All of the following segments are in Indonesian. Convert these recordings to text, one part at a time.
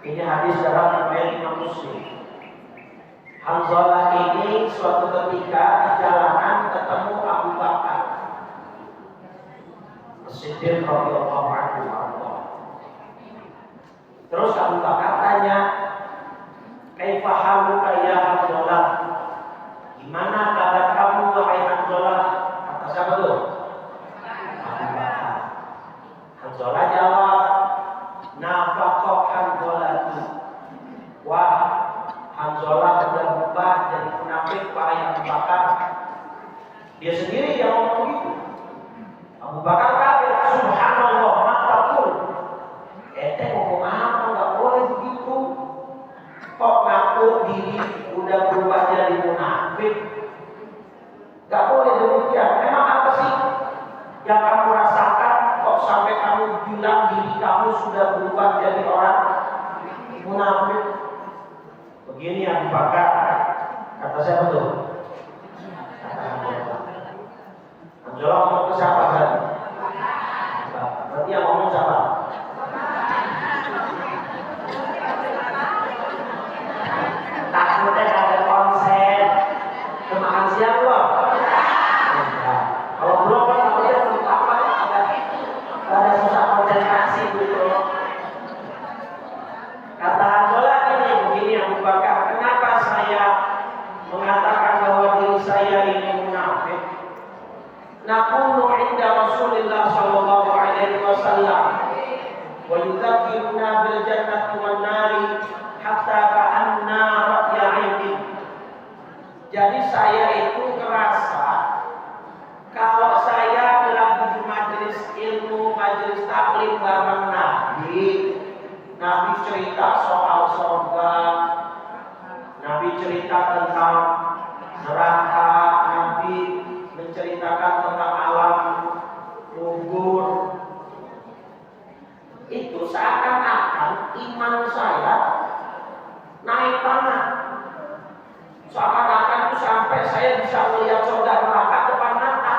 Ini hadis dalam riwayat Imam Muslim. Hanzalah ini suatu ketika di jalanan ketemu Abu Bakar As-Siddiq radhiyallahu anhu. Terus Abu Bakar tanya, "Kaifa haluka ya Hanzalah?" Gimana kabar kamu wahai Hanzalah? Kata siapa tuh? Abu Bakar. Hanzalah jawab, "Nafaqah Hanzalah." Wah, Hanzalah sudah berubah jadi munafik wahai Abu Bakar. Dia sendiri yang ngomong gitu. Abu Bakar kafir, subhanallah, matakul. Ngomong apa, nggak boleh begitu. Kok ngaku diri udah berubah jadi munafik? Nggak boleh demikian. Memang apa sih yang kamu rasakan? Kok sampai kamu bilang diri kamu sudah berubah jadi orang munafik? Begini Abu Bakar, kata siapa tuh? Kata Hanzalah ngomong ke siapa kan? Berarti yang ngomong siapa? Takutnya ada konsen. Makan siang loh. Kalau belum kan takutnya pertama ada susah konsentrasi gitu. Kata Hanzalah ini begini Abu Bakar, kenapa saya mengatakan bahwa diri saya ini munafik? Naqulu inda Rasulillah sallallahu alaihi wasallam wa yudzakkiruna bil jannati wan nari hatta ka'anna ra'ya 'aini. Jadi saya itu ngerasa kalau saya lagi di majelis ilmu, majelis taklim bareng Nabi cerita soal surga, Nabi cerita tentang neraka, Nabi menceritakan tentang alam kubur. Itu seakan-akan iman saya naik banget. Seakan-akan itu sampai saya bisa melihat surga neraka depan mata.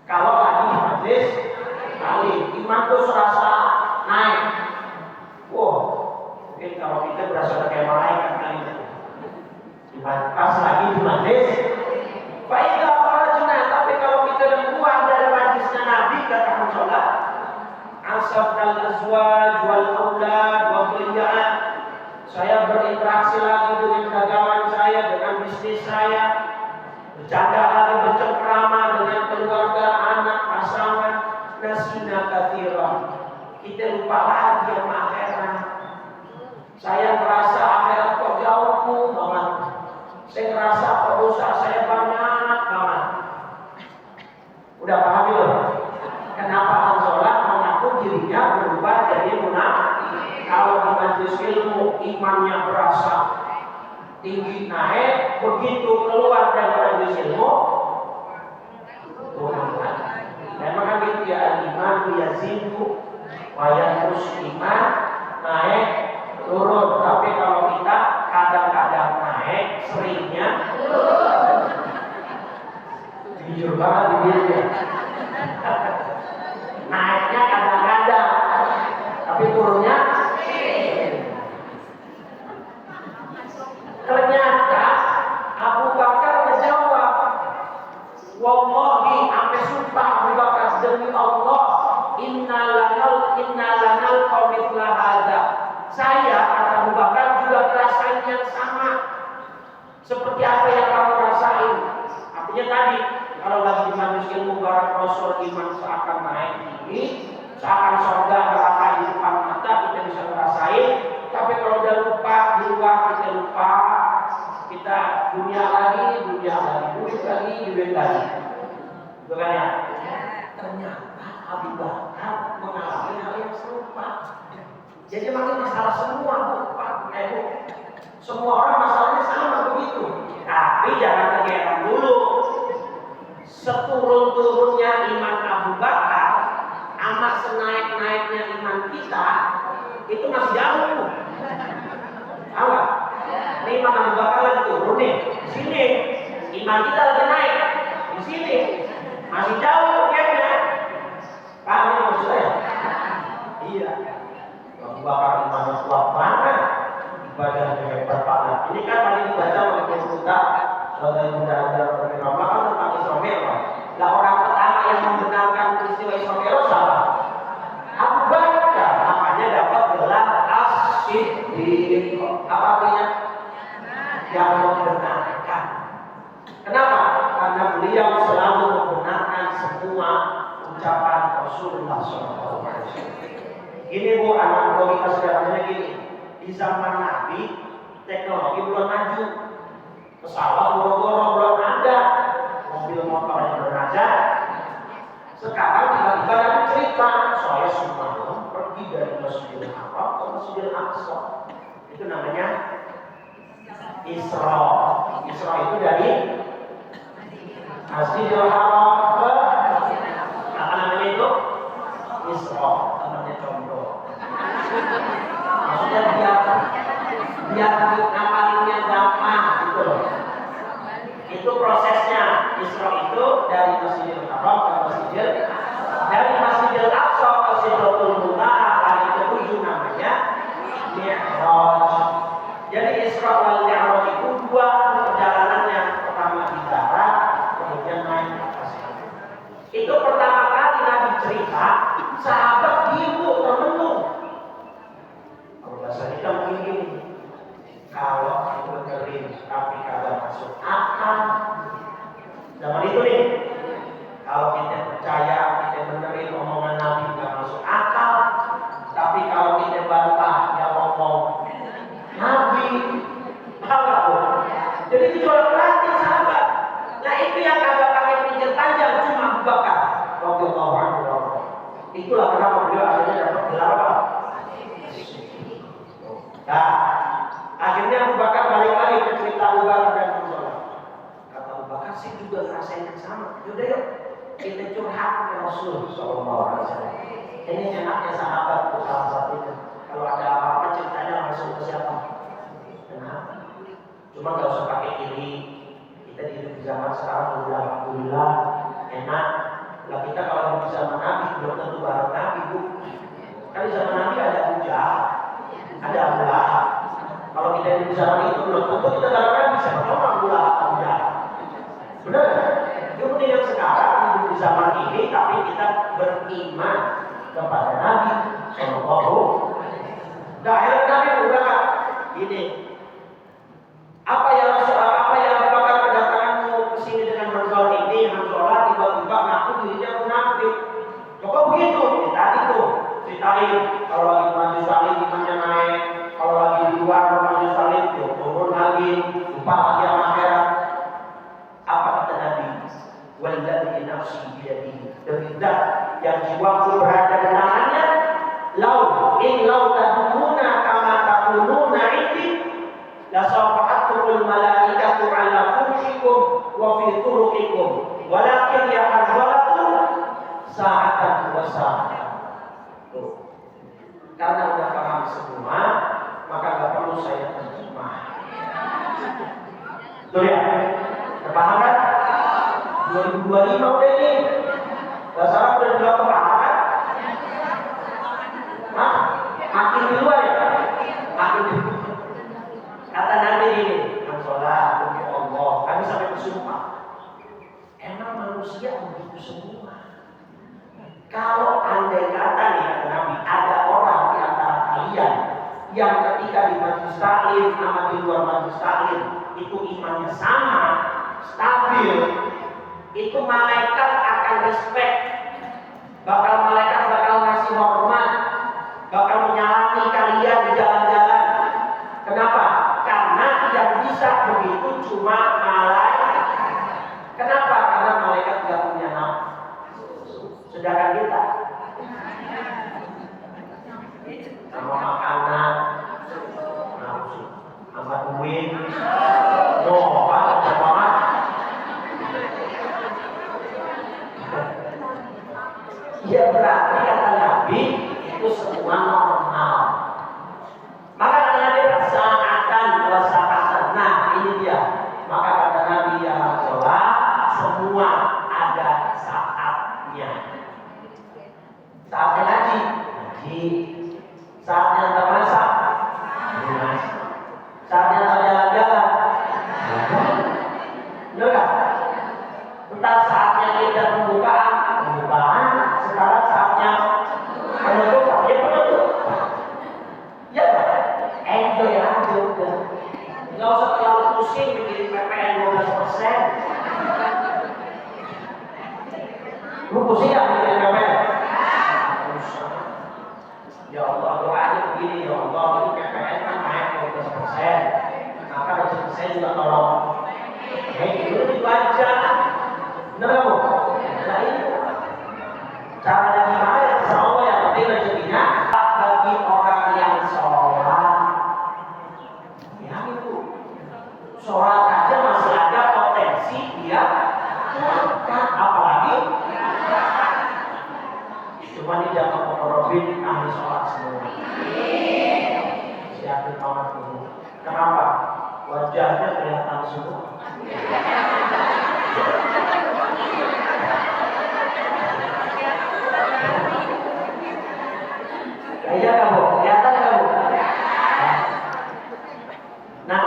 Kalau lagi di majelis taklim, iman itu serasa naik. Wow, mungkin kalau kita berasa kayak malaikat kali itu. Pas lagi di majelis, faida kharajna, tapi kalau kita udah keluar dari majelisnya Nabi, kata Hanzalah, asafnal azwaj wal aulad wa qiyaan. Saya berinteraksi lagi dengan dagangan saya, dengan bisnis saya, bercanda lagi, bercengkrama dengan keluarga, anak, pasangan, nasina katsira. Kita lupa lagi sama akhirat. Saya merasa akhirat kok jauh banget. Saya merasa dosa saya banyak banget. Udah paham belum? Kenapa Hanzalah mengaku dirinya berubah jadi munafik? Kalau di majelis ilmu imannya berasa tinggi naik, begitu keluar dari majelis ilmu turun. Memang kan gitu ya, iman yazidu wayang terus iman naik turun. Tapi kalau kita kadang-kadang naik, seringnya turun. Jujur banget di dirinya. Naiknya kadang-kadang, tapi turunnya. Ternyata Abu Bakar menjawab, wallahi, sampai sumpah Abu Bakar, demi Allah, inna lanal qawmithla hadza. Saya, kata Abu Bakar, juga ngerasain yang sama seperti apa yang kamu rasain. Artinya tadi, kalau lagi di majelis ilmu barang Rasul, iman seakan naik tinggi, seakan surga neraka di depan mata, kita bisa ngerasain. Tapi kalau udah lupa, di luar kita lupa, kita dunia lagi, duit lagi. Bukan ya? Ternyata Abu Bakar mengalami hal yang serupa. Jadi makin masalah semua, semua orang masalahnya sama begitu. Tapi jangan kegeeran dulu. Seturun-turunnya iman Abu Bakar, amat senaik-naiknya iman kita, itu masih jauh. Tahu nggak? Ini iman Abu Bakar lagi turun nih, di sini. Iman kita lagi naik, di sini. Masih jauh, ya. Paham ini maksudnya? Iya. Abu Bakar imannya kuat banget, ibadahnya hebat banget. Ini kan tadi dibaca oleh kita, saudara Bunda Ajar Rabbah kan tentang Isra Mi'raj. Nah, orang pertama yang membenarkan peristiwa Isra Mi'raj siapa? Abu Bakar. Makanya dapat gelar As-Siddiq. Apa artinya? Yang membenarkan. Kenapa? Karena beliau selalu membenarkan semua ucapan Rasulullah SAW. Gini Bu, anak logika sederhananya gini. Di zaman Nabi, teknologi belum maju, pesawat boro-boro belum ada, mobil motor yang belum ada. Sekarang tiba-tiba Nabi cerita, saya semalam pergi dari Masjidil Haram ke Masjidil Aqsa. Itu namanya Isra. Isra itu dari Masjidil Haram ke apa namanya itu? Isra, namanya condong. Maksudnya biar ngapalinnya gampang gitu loh. Itu prosesnya. Isra itu dari Masjidil Haram ke Masjidil Aqsa ke Sidratul Muntaha, hari ke-7 namanya Mi'raj. Jadi Isra wal Mi'raj itu dua perjalanannya, pertama di darat, kemudian naik ke atas. Itu pertama kali Nabi cerita, sahabat bingung termenung. Kalau bahasa kita mungkin gini, kalau benerin tapi kagak masuk akal. Zaman itu nih, kalau kita percaya, kita benerin omongan Nabi nggak masuk akal. Tapi kalau kita bantah, ya ngomong Nabi, apa? Jadi itu jual berarti sahabat. Nah itu yang kagak pakai pikir panjang, cuma Abu Bakar radhiyallahu anhu. Itulah kenapa beliau akhirnya dapat gelar apa? Nah, akhirnya Abu Bakar balik lagi ke cerita Abu Bakar dan Rasulullah. Kata Abu Bakar sih juga ngerasain yang sama. Yaudah yuk, kita curhat ke Rasul Sallallahu Alaihi Wasallam. Ini enaknya sahabat tuh salah satunya. Kalau ada apa-apa ceritanya langsung ke siapa? Kenapa? Cuma nggak usah pakai iri. Kita hidup di zaman sekarang udah alhamdulillah enak. Lah kita kalau hidup di zaman Nabi belum tentu bareng Nabi Bu. Kan di zaman Nabi ada Abu Jahal, ada Abu Lahab. Kalau kita hidup di zaman itu belum tentu kita bareng Nabi. Siapa tahu Abu Lahab, Abu Jahal. Benar? Itu yang sekarang hidup di zaman ini tapi kita beriman kepada Nabi Sallallahu. Nah, akhirnya Nabi udah ini. Apa yang Bakar kedatanganmu ke sini dengan Hanzalah ini? Hanzalah tiba-tiba ngaku dirinya munafik. Kok begitu? Ya, tadi tuh ceritain kalau lagi maju salib imannya naik, kalau lagi di luar maju salib turun lagi, lupa lagi sama akhirat. Apa kata Nabi? Walladzi nafsi biyadihi, demi zat yang jiwaku berada di tangannya, lau tadumuna kama takununa indi la safa'atul malaikatu ala fushikum wa fi turuqikum walakin ya hazalatu sa'atan wa sa'atan. Karena udah paham semua maka gak perlu saya terjemah. Betul ya? Paham kan? 2025 udah ini. Dasar udah juga paham kan? Hah? Makin di luar ya? Makin di luar. Kata Nabi ini, Hanzalah demi Allah, kami sampai bersumpah. Emang manusia begitu semua. Kalau andai kata nih kata Nabi, ada orang di antara kalian yang ketika di majelis taklim sama di luar majelis taklim itu imannya sama, stabil, itu malaikat akan respect, malaikat bakal ngasih hormat, bakal menyalami kalian di jalan-jalan. Kenapa? Karena yang bisa begitu cuma malaikat. Kenapa? Karena malaikat tidak punya nafsu. Sedangkan kita sama makanan, nafsu, sama duit, ya berarti kata Nabi itu semua normal. Maka kata Nabi sa'atan wa sa'atan. Nah ini dia. Maka kata Nabi ya Rasulullah, semua ada saatnya. Saatnya ngaji. Saatnya saya juga tolong. Itu dibaca, bener nggak bu? Nah ini caranya gimana ya? Insya Allah yang penting rezekinya bagi orang yang sholat. Ya itu, sholat aja masih ada potensi dia berkah, apalagi cuma dijaga pengerobin ahli sholat semua. Siapin tomat dulu. Kenapa? Wajahnya kelihatan semua. Iya kamu, kelihatan kamu. Nah,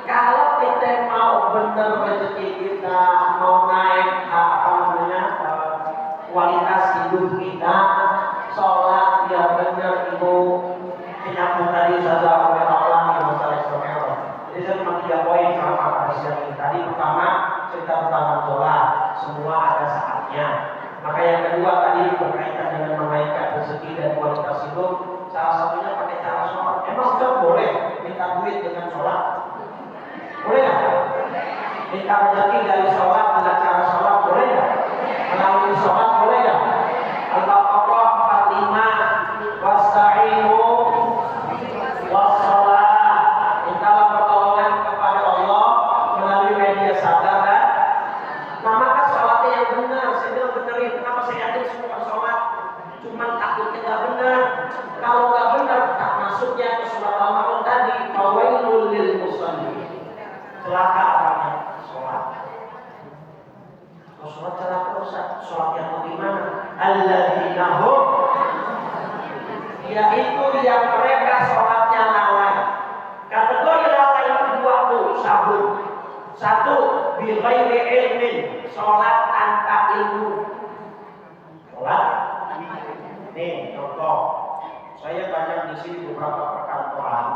kalau kita mau benar rezeki kita, mau naik kualitas hidup kita, sholat yang benar itu menyambung tadi saja oleh Allah yang masalah istimewa. Jadi saya cuma 3 poin sama pada siang ini. Tadi pertama cerita tentang sholat, semua ada saatnya. Maka yang kedua tadi berkaitan dengan menaikkan rezeki dan kualitas hidup, salah satunya pakai cara sholat. Emang sudah boleh minta duit dengan sholat? Boleh nggak? Minta rezeki dari sholat dengan cara sholat boleh nggak? Melalui sholat boleh nggak? Al-Baqarah 45 wasta'inu wassalah, mintalah pertolongan kepada Allah melalui media sadar kan? Nah maka sholatnya yang benar, saya bilang benerin. Kenapa saya yakin semua sholat? Cuman takutnya nggak benar. Kalau nggak benar, tak masuknya ke surat Al-Maun tadi, fawailul lil musallin. Celaka orang yang sholat. Kalau sholat celaka Ustaz, sholat yang bagaimana? Alladzina hum, yaitu yang mereka sholatnya lalai. Kategori lalai itu 2 tuh, sabun. 1 bi ghairi ilmin, sholat tanpa ilmu. Sholat. Nih contoh, saya banyak di sini beberapa perkantoran.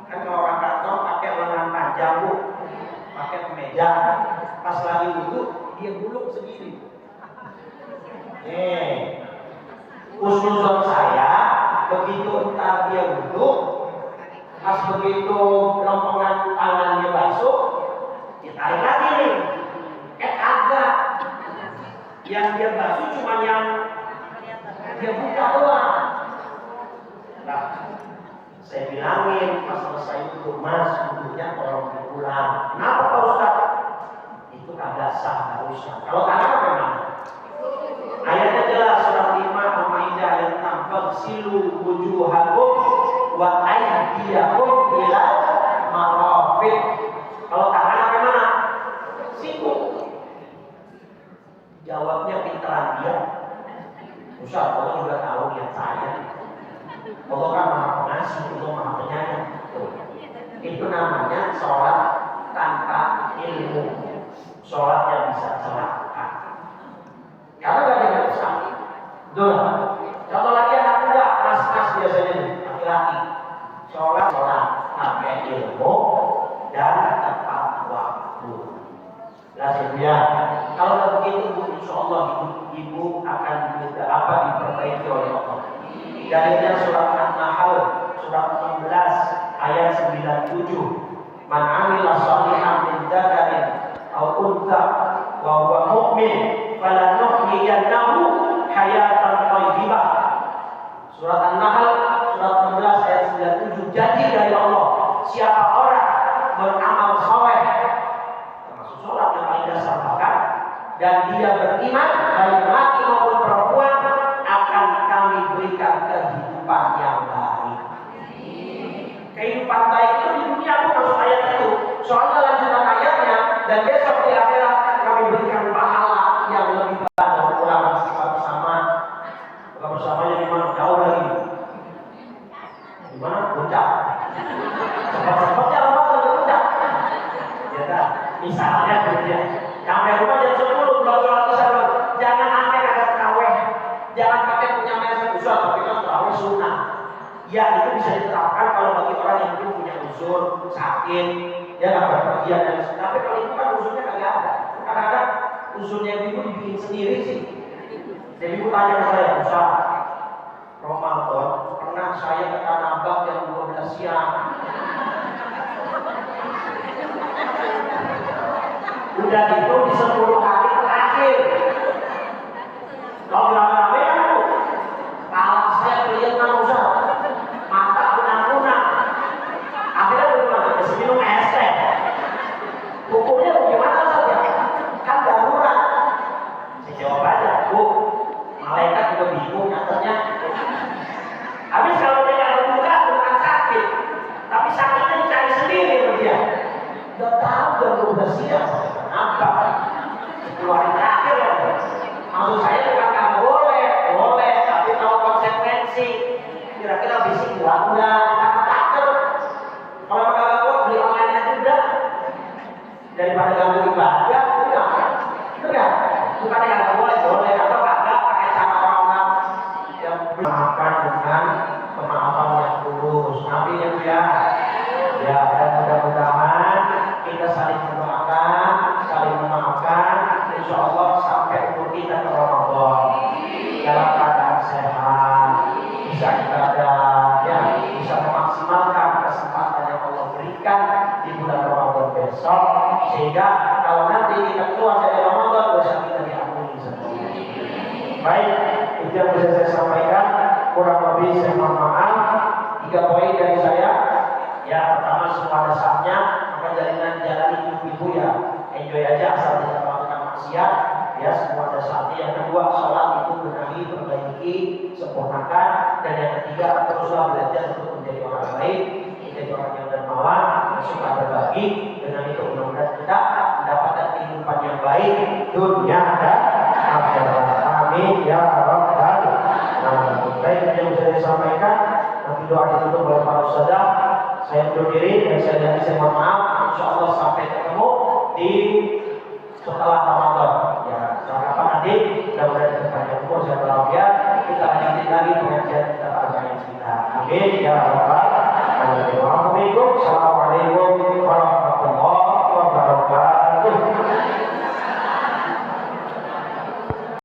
Kan kalau orang kantor pakai lengan panjang bu, pakai kemeja, pas lagi wudhu dia gulung segini. Nih, usul saya begitu entar dia wudhu, pas begitu lompengan tangannya basuh, ditarik lagi nih. Kagak. Yang dia basuh cuma yang dia buka doang. Nah, saya bilangin pas selesai wudhu mas, wudhunya tolong diulang. Kenapa Pak Ustaz? Itu kagak sah, nggak usah. Kalau kagak memang ayatnya jelas surat 5 Al-Maidah ayat 6, fagsilu wujuhakum wa aydiyakum ila marafiq. Kalau kagak bagaimana? Siku. Jawabnya pinteran dia. Ustaz, Allah juga tahu niat saya. Allah kan maha pengasih, Allah maha penyayang. Itu namanya sholat tanpa ilmu, sholat yang bisa celaka. Karena gak ada yang besar. Betul. Contoh lagi anak muda, mas-mas biasanya nih, laki-laki. Sholat pakai ilmu dan tepat waktu. Ya, kalau begitu Bu, insya Allah ibu akan diperbaiki oleh Allah. Dalilnya surat An-Nahl surat 16 ayat 97. Man 'amila shalihan min dzakarin aw untha wa huwa mu'min falanuhyiyannahu hayatan thayyibah. Surat An-Nahl surat 16 ayat 97. Janji dari Allah, siapa orang beramal saleh, termasuk sholat yang paling dasar bahkan, dan dia beriman, baik laki maupun perempuan, akan kami berikan kehidupan yang baik. Kehidupan baik itu di dunia pun masuk ayat itu. Soalnya lanjutan ayatnya, dan besok di akhirat kami berikan pahala yang lebih banyak dan kurang bersama. Bukan bersamanya di mana? Jauh lagi. Di mana? Puncak. Sempat-sempatnya apa lagi puncak? Ya kan? Misalnya kerja. Sampai rumah jam 10 belum sholat isya. Jangan sampai ada terawih. Jangan pakai punya mesa usah, tapi kan terawih sunnah. Ya itu bisa diterapkan kalau bagi orang yang belum punya uzur, sakit, ya nggak berpergian dan tapi kalau itu kan uzurnya kagak ada. Kadang-kadang uzurnya ibu dibikin sendiri sih. Jadi ibu tanya ke saya, Ustaz, Ramadan pernah saya ke Tanah Abang jam 12 siang. Udah gitu di 10 hari terakhir. Kalau rame-rame kan tuh, kepala saya kelihatan usah, mata kunang-kunang. Akhirnya bagaimana? Kasih minum es teh. Hukumnya bagaimana saja? Kan darurat. Saya jawab aja, Bu. Malaikat juga bingung nyatanya. Habis kalau dia nggak buka bukan sakit, tapi sakitnya dicari sendiri sama dia. Udah tahu dan udah siap. Kenapa? 10 hari terakhir ya. Maksud saya bukan nggak boleh, tapi tahu konsekuensi. Kira-kira bisik gua enggak, takut. Kalau nggak kuat beli online aja udah. Daripada ganggu ibadah, udah. Bukannya nggak boleh atau nggak pakai cara orang-orang yang memaafkan dengan pemaafan yang tulus. Nabi itu ya, dan mudah-mudahan kita saling mendoakan, saling memaafkan. Insya Allah sampai umur kita ke Ramadan dalam keadaan sehat, bisa ibadah, ya, bisa memaksimalkan kesempatan yang Allah berikan di bulan Ramadan besok, sehingga kalau nanti kita keluar dari Ramadan dosa kita diampuni semua. Baik, itu yang bisa saya sampaikan. Kurang lebih saya mohon maaf. 3 poin dari saya. Ya, pertama semua ada saatnya, maka jalani hidup ibu ya enjoy aja asal tidak melakukan maksiat. Ya, semua ada saatnya. Yang kedua, sholat itu benahi, perbaiki, sempurnakan. Dan yang ketiga, teruslah belajar untuk menjadi orang baik, menjadi orang yang dermawan, yang suka berbagi. Dengan itu mudah-mudahan kita mendapatkan kehidupan yang baik dunia dan akhirat. Amin ya rabbal alamin. Baik, yang bisa disampaikan. Nanti doa ditutup oleh para ustadzah. Saya undur diri dan saya mohon maaf. Insya Allah sampai ketemu di setelah Ramadan. Ya, kapan nanti mudah-mudahan kita panjang umur sehat walafiat. Kita lanjutin lagi pengajian kita pada yang kita. Amin ya rabbal alamin. Assalamualaikum.